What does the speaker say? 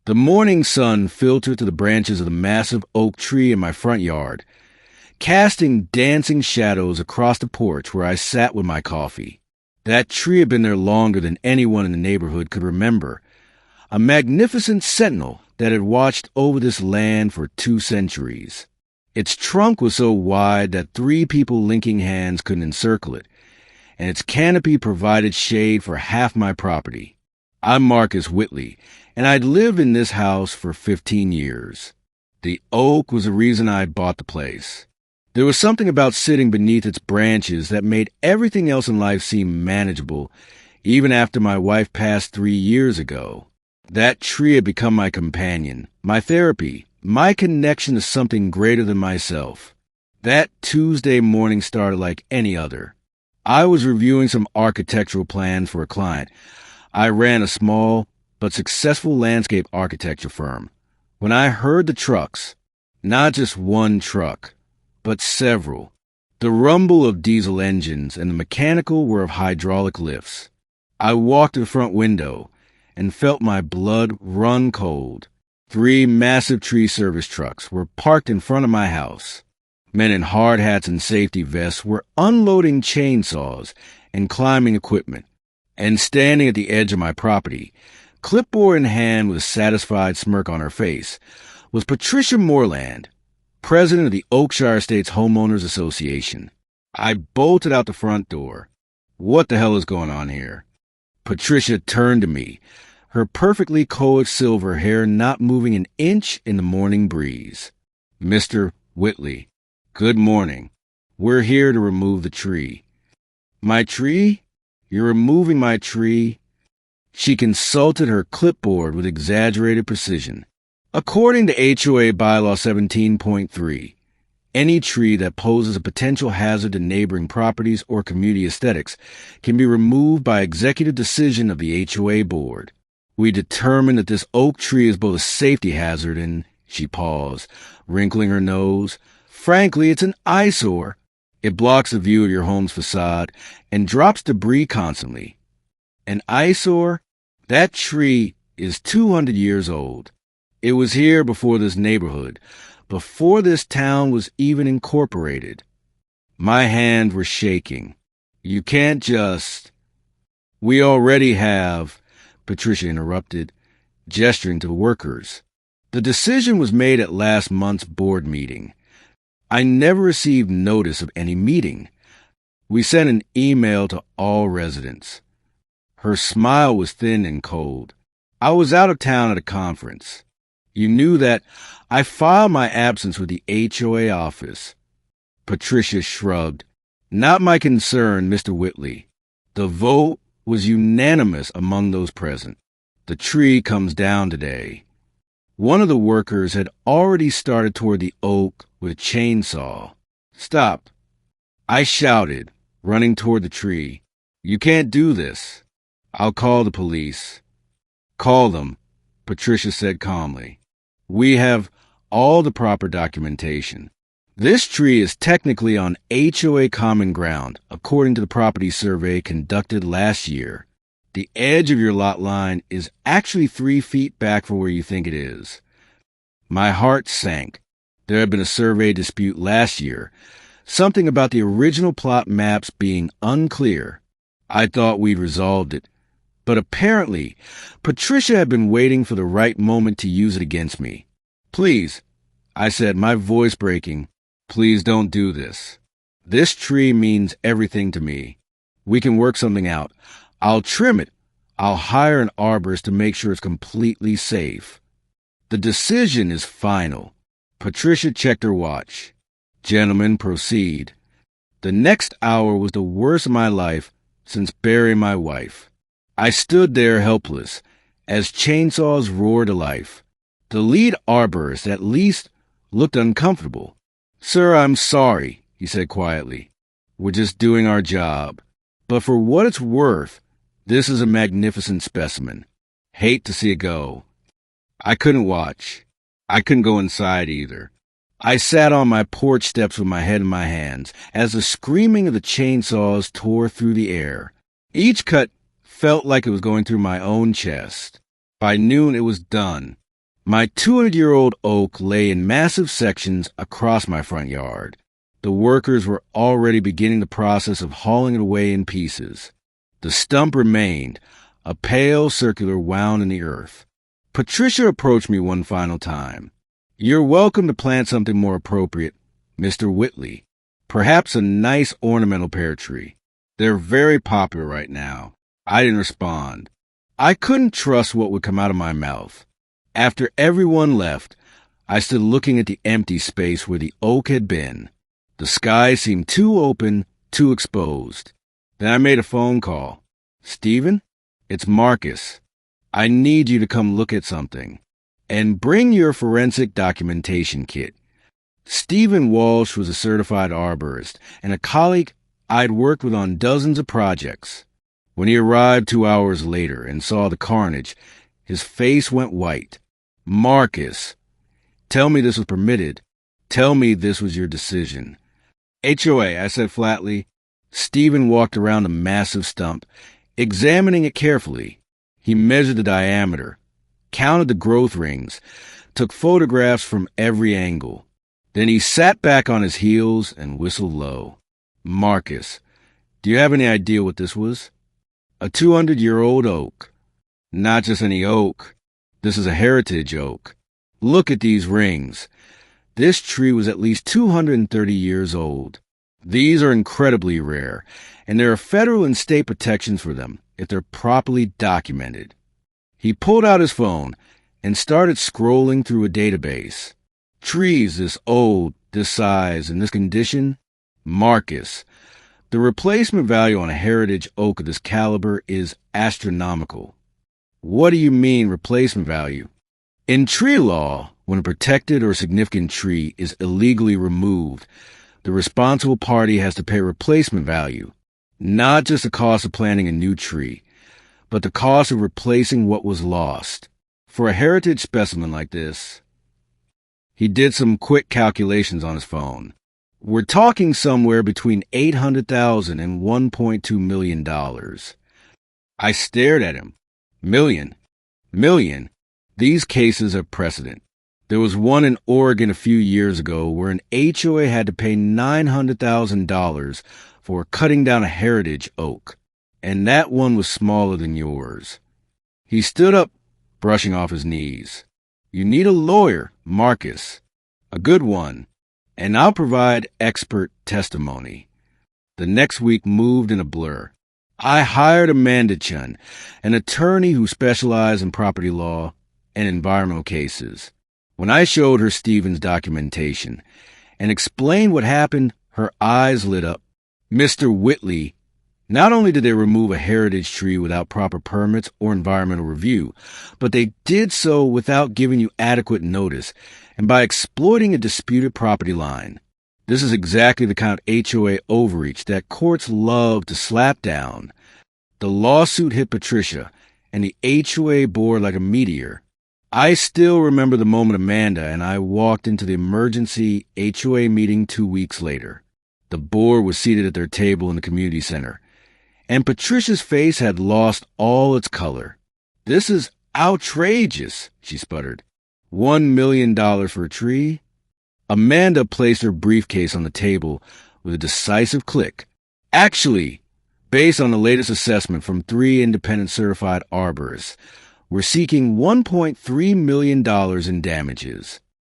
The morning sun filtered through the branches of the massive oak tree in my front yard, casting dancing shadows across the porch where I sat with my coffee. That tree had been there longer than anyone in the neighborhood could remember, a magnificent sentinel that had watched over this land for 2 centuries. Its trunk was so wide that 3 people linking hands couldn't encircle it, and its canopy provided shade for half my property. I'm Marcus Whitley, and I'd lived in this house for 15 years. The oak was the reason I bought the place. There was something about sitting beneath its branches that made everything else in life seem manageable, even after my wife passed 3 years ago. That tree had become my companion, my therapy, my connection to something greater than myself. That Tuesday morning started like any other. I was reviewing some architectural plans for a client. I ran a small but successful landscape architecture firm. When I heard the trucks, not just one truck, but several, the rumble of diesel engines and the mechanical were of hydraulic lifts. I walked to the front window and felt my blood run cold. 3 massive tree service trucks were parked in front of my house. Men in hard hats and safety vests were unloading chainsaws and climbing equipment. And standing at the edge of my property, clipboard in hand with a satisfied smirk on her face, was Patricia Moreland, president of the Oakshire Estates Homeowners Association. I bolted out the front door. What the hell is going on here? Patricia turned to me, her perfectly coiffed silver hair not moving an inch in the morning breeze. Mr. Whitley, good morning. We're here to remove the tree. My tree? You're removing my tree? She consulted her clipboard with exaggerated precision. According to HOA Bylaw 17.3, any tree that poses a potential hazard to neighboring properties or community aesthetics can be removed by executive decision of the HOA board. We determined that this oak tree is both a safety hazard and, she paused, wrinkling her nose, frankly, it's an eyesore. It blocks the view of your home's facade and drops debris constantly. An eyesore? That tree is 200 years old. It was here before this neighborhood, before this town was even incorporated. My hands were shaking. You can't just... We already have, Patricia interrupted, gesturing to the workers. The decision was made at last month's board meeting. I never received notice of any meeting. We sent an email to all residents. Her smile was thin and cold. I was out of town at a conference. You knew that I filed my absence with the HOA office. Patricia shrugged. Not my concern, Mr. Whitley. The vote was unanimous among those present. The tree comes down today. One of the workers had already started toward the oak with a chainsaw. Stop! I shouted, running toward the tree. You can't do this. I'll call the police. Call them, Patricia said calmly. We have all the proper documentation. This tree is technically on HOA common ground, according to the property survey conducted last year. The edge of your lot line is actually 3 feet back from where you think it is. My heart sank. There had been a survey dispute last year, something about the original plot maps being unclear. I thought we'd resolved it. But apparently, Patricia had been waiting for the right moment to use it against me. Please, I said, my voice breaking, please don't do this. This tree means everything to me. We can work something out. I'll trim it. I'll hire an arborist to make sure it's completely safe. The decision is final. Patricia checked her watch. Gentlemen, proceed. The next hour was the worst of my life since burying my wife. I stood there helpless as chainsaws roared to life. The lead arborist at least looked uncomfortable. Sir, I'm sorry, he said quietly. We're just doing our job. But for what it's worth, this is a magnificent specimen. Hate to see it go. I couldn't watch. I couldn't go inside either. I sat on my porch steps with my head in my hands as the screaming of the chainsaws tore through the air. Each cut felt like it was going through my own chest. By noon, it was done. My 200-year-old oak lay in massive sections across my front yard. The workers were already beginning the process of hauling it away in pieces. The stump remained, a pale circular wound in the earth. Patricia approached me one final time. "You're welcome to plant something more appropriate, Mr. Whitley. Perhaps a nice ornamental pear tree. They're very popular right now." I didn't respond. I couldn't trust what would come out of my mouth. After everyone left, I stood looking at the empty space where the oak had been. The sky seemed too open, too exposed. Then I made a phone call. "Stephen, it's Marcus. I need you to come look at something. And bring your forensic documentation kit." Stephen Walsh was a certified arborist and a colleague I'd worked with on dozens of projects. When he arrived 2 hours later and saw the carnage, his face went white. "Marcus, tell me this was permitted. Tell me this was your decision." "HOA," I said flatly. Stephen walked around the massive stump, examining it carefully. He measured the diameter, counted the growth rings, took photographs from every angle. Then he sat back on his heels and whistled low. "Marcus, do you have any idea what this was?" "A 200-year-old oak." "Not just any oak. This is a heritage oak. Look at these rings. This tree was at least 230 years old. These are incredibly rare, and there are federal and state protections for them if they're properly documented." He pulled out his phone and started scrolling through a database. "Trees this old, this size, in this condition? Marcus, the replacement value on a heritage oak of this caliber is astronomical." "What do you mean, replacement value?" "In tree law, when a protected or significant tree is illegally removed, the responsible party has to pay replacement value, not just the cost of planting a new tree, but the cost of replacing what was lost. For a heritage specimen like this..." He did some quick calculations on his phone. "We're talking somewhere between $800,000 and $1.2 million. I stared at him. Million? These cases are precedent. There was one in Oregon a few years ago where an HOA had to pay $900,000 for cutting down a heritage oak, and that one was smaller than yours." He stood up, brushing off his knees. "You need a lawyer, Marcus. A good one, and I'll provide expert testimony." The next week moved in a blur. I hired Amanda Chun, an attorney who specialized in property law and environmental cases. When I showed her Stephen's documentation and explained what happened, her eyes lit up. "Mr. Whitley, not only did they remove a heritage tree without proper permits or environmental review, but they did so without giving you adequate notice and by exploiting a disputed property line. This is exactly the kind of HOA overreach that courts love to slap down." The lawsuit hit Patricia, and the HOA bore like a meteor. I still remember the moment Amanda and I walked into the emergency HOA meeting 2 weeks later. The board was seated at their table in the community center, and Patricia's face had lost all its color. "This is outrageous," she sputtered. $1 million for a tree? Amanda placed her briefcase on the table with a decisive click. "Actually, based on the latest assessment from 3 independent certified arborists, we're seeking $1.3 million in damages."